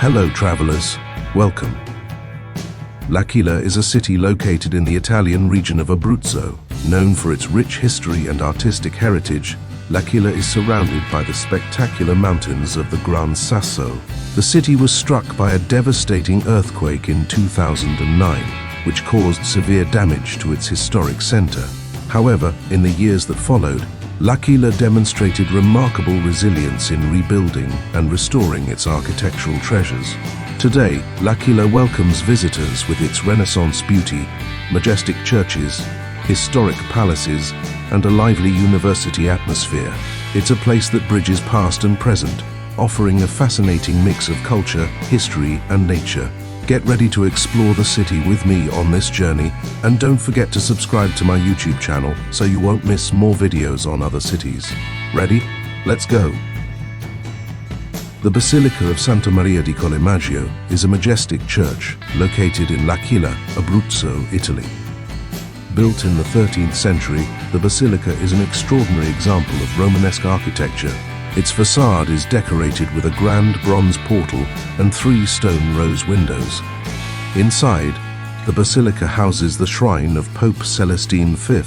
Hello travelers, welcome. L'Aquila is a city located in the Italian region of Abruzzo. Known for its rich history and artistic heritage, L'Aquila is surrounded by the spectacular mountains of the Gran Sasso. The city was struck by a devastating earthquake in 2009, which caused severe damage to its historic center. However, in the years that followed, L'Aquila demonstrated remarkable resilience in rebuilding and restoring its architectural treasures. Today, L'Aquila welcomes visitors with its Renaissance beauty, majestic churches, historic palaces, and a lively university atmosphere. It's a place that bridges past and present, offering a fascinating mix of culture, history, and nature. Get ready to explore the city with me on this journey, and don't forget to subscribe to my YouTube channel so you won't miss more videos on other cities. Ready? Let's go! The Basilica of 𝗧𝗵𝗶𝗴𝗀𝗀 is a majestic church located in L'Aquila, Abruzzo, Italy. Built in the 13th century, the basilica is an extraordinary example of Romanesque architecture. Its facade is decorated with a grand bronze portal and 3 stone rose windows. Inside, the basilica houses the shrine of Pope Celestine V,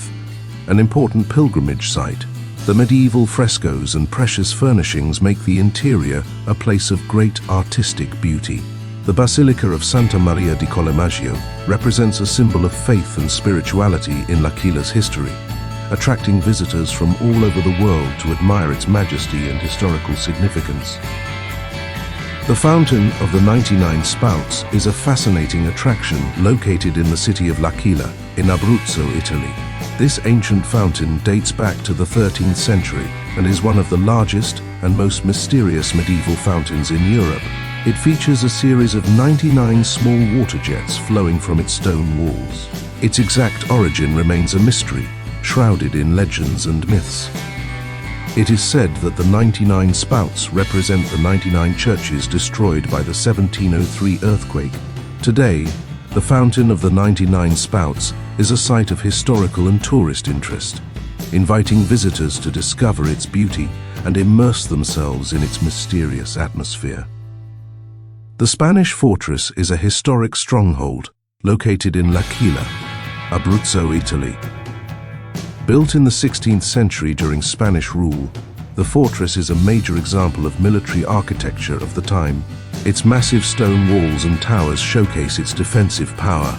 an important pilgrimage site. The medieval frescoes and precious furnishings make the interior a place of great artistic beauty. The Basilica of 𝗧𝗵𝗶𝗴𝗀𝗀 represents a symbol of faith and spirituality in L'Aquila's history, attracting visitors from all over the world to admire its majesty and historical significance. The Fountain of the 99 Spouts is a fascinating attraction located in the city of L'Aquila, in Abruzzo, Italy. This ancient fountain dates back to the 13th century and is one of the largest and most mysterious medieval fountains in Europe. It features a series of 99 small water jets flowing from its stone walls. Its exact origin remains a mystery, shrouded in legends and myths. It is said that the 99 spouts represent the 99 churches destroyed by the 1703 earthquake. Today, the Fountain of the 99 Spouts is a site of historical and tourist interest, inviting visitors to discover its beauty and immerse themselves in its mysterious atmosphere. The Spanish fortress is a historic stronghold located in L'Aquila, Abruzzo, Italy. Built in the 16th century during Spanish rule, the fortress is a major example of military architecture of the time. Its massive stone walls and towers showcase its defensive power.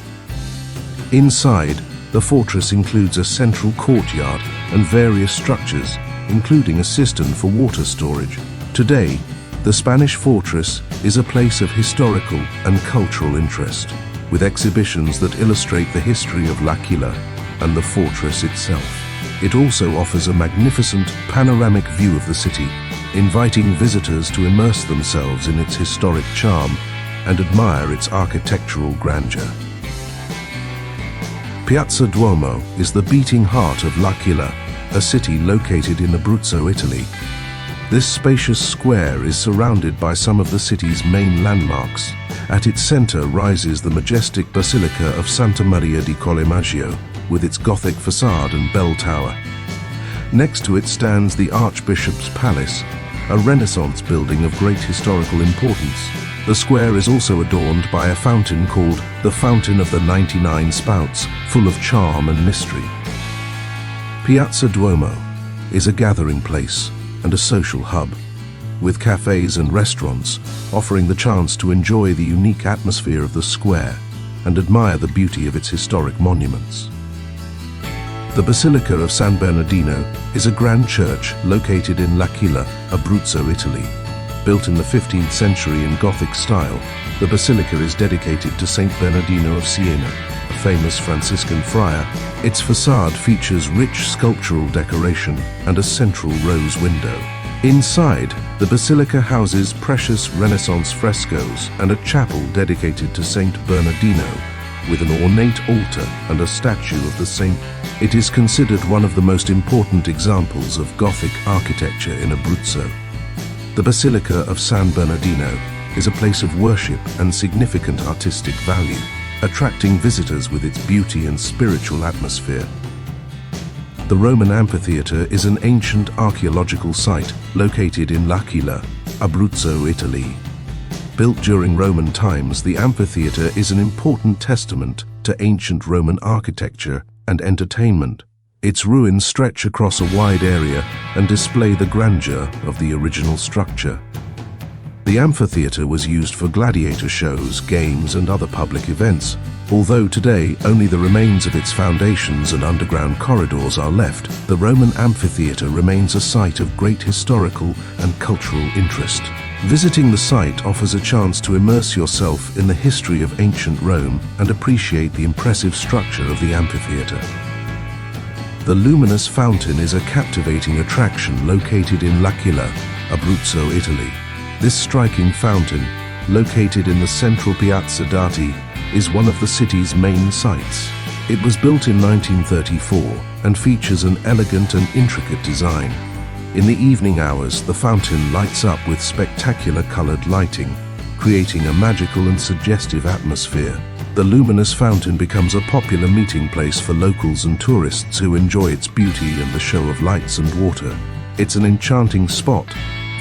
Inside, the fortress includes a central courtyard and various structures, including a cistern for water storage. Today, the Spanish fortress is a place of historical and cultural interest, with exhibitions that illustrate the history of L'Aquila and the fortress itself. It also offers a magnificent panoramic view of the city, inviting visitors to immerse themselves in its historic charm and admire its architectural grandeur. Piazza Duomo is the beating heart of L'Aquila, a city located in Abruzzo, Italy. This spacious square is surrounded by some of the city's main landmarks. At its center rises the majestic Basilica of 𝗧𝗵𝗶𝗴𝗀𝗀, with its Gothic facade and bell tower. Next to it stands the Archbishop's Palace, a Renaissance building of great historical importance. The square is also adorned by a fountain called the Fountain of the 99 Spouts, full of charm and mystery. Piazza Duomo is a gathering place and a social hub, with cafes and restaurants offering the chance to enjoy the unique atmosphere of the square and admire the beauty of its historic monuments. The Basilica of San Bernardino is a grand church located in L'Aquila, Abruzzo, Italy. Built in the 15th century in Gothic style, the basilica is dedicated to Saint Bernardino of Siena, a famous Franciscan friar. Its facade features rich sculptural decoration and a central rose window. Inside, the basilica houses precious Renaissance frescoes and a chapel dedicated to Saint Bernardino, with an ornate altar and a statue of the saint. It is considered one of the most important examples of Gothic architecture in Abruzzo. The Basilica of San Bernardino is a place of worship and significant artistic value, attracting visitors with its beauty and spiritual atmosphere. The Roman amphitheater is an ancient archaeological site located in L'Aquila, Abruzzo, Italy. Built during Roman times, the amphitheater is an important testament to ancient Roman architecture and entertainment. Its ruins stretch across a wide area and display the grandeur of the original structure. The amphitheater was used for gladiator shows, games, and other public events. Although today only the remains of its foundations and underground corridors are left, the Roman amphitheater remains a site of great historical and cultural interest. Visiting the site offers a chance to immerse yourself in the history of ancient Rome and appreciate the impressive structure of the amphitheater. The Luminous Fountain is a captivating attraction located in 𝗟'𝗓𝗏, Abruzzo, Italy. This striking fountain, located in the central Piazza d'Arte, is one of the city's main sights. It was built in 1934 and features an elegant and intricate design. In the evening hours, the fountain lights up with spectacular colored lighting, creating a magical and suggestive atmosphere. The Luminous Fountain becomes a popular meeting place for locals and tourists who enjoy its beauty and the show of lights and water. It's an enchanting spot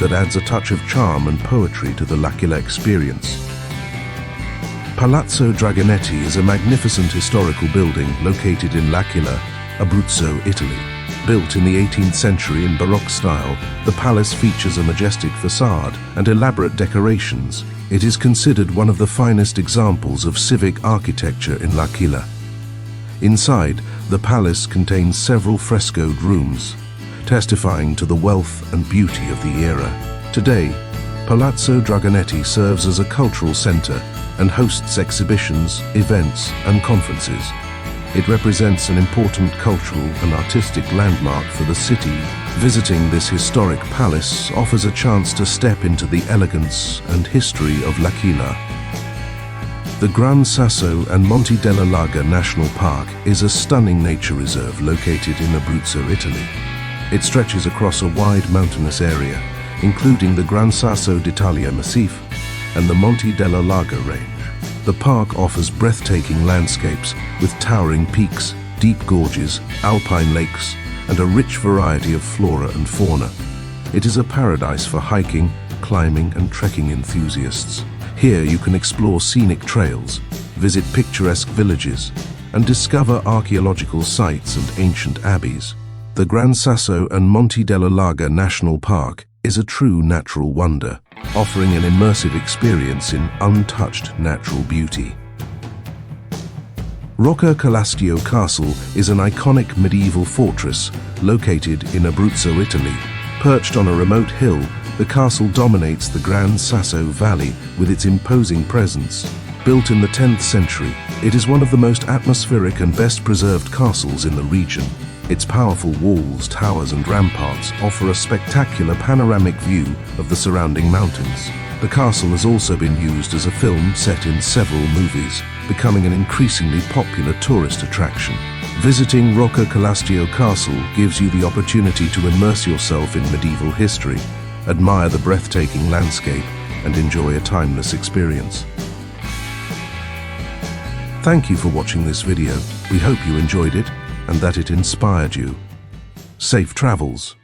that adds a touch of charm and poetry to the 𝗟'𝗓𝗏 experience. Palazzo Dragonetti is a magnificent historical building located in 𝗟'𝗓𝗏, Abruzzo, Italy. Built in the 18th century in Baroque style, the palace features a majestic facade and elaborate decorations. It is considered one of the finest examples of civic architecture in 𝗟'𝗓𝗏. Inside, the palace contains several frescoed rooms, testifying to the wealth and beauty of the era. Today, Palazzo Dragonetti serves as a cultural center and hosts exhibitions, events, and conferences. It represents an important cultural and artistic landmark for the city. Visiting this historic palace offers a chance to step into the elegance and history of 𝗟'𝗓𝗏. The Gran Sasso and Monte della Laga National Park is a stunning nature reserve located in Abruzzo, Italy. It stretches across a wide mountainous area, including the Gran Sasso d'Italia Massif and the Monte della Laga range. The park offers breathtaking landscapes with towering peaks, deep gorges, alpine lakes, and a rich variety of flora and fauna. It is a paradise for hiking, climbing, and trekking enthusiasts. Here you can explore scenic trails, visit picturesque villages, and discover archaeological sites and ancient abbeys. The Gran Sasso and Monte della Laga National Park is a true natural wonder, offering an immersive experience in untouched natural beauty. 𝗏𝗏𝗏𝗏 Castle is an iconic medieval fortress located in Abruzzo, Italy. Perched on a remote hill, the castle dominates the Gran Sasso Valley with its imposing presence. Built in the 10th century, it is one of the most atmospheric and best preserved castles in the region. Its powerful walls, towers, and ramparts offer a spectacular panoramic view of the surrounding mountains. The castle has also been used as a film set in several movies, becoming an increasingly popular tourist attraction. Visiting 𝗏𝗏𝗏𝗏 Castle gives you the opportunity to immerse yourself in medieval history, admire the breathtaking landscape, and enjoy a timeless experience. Thank you for watching this video. We hope you enjoyed it and that it inspired you. Safe travels.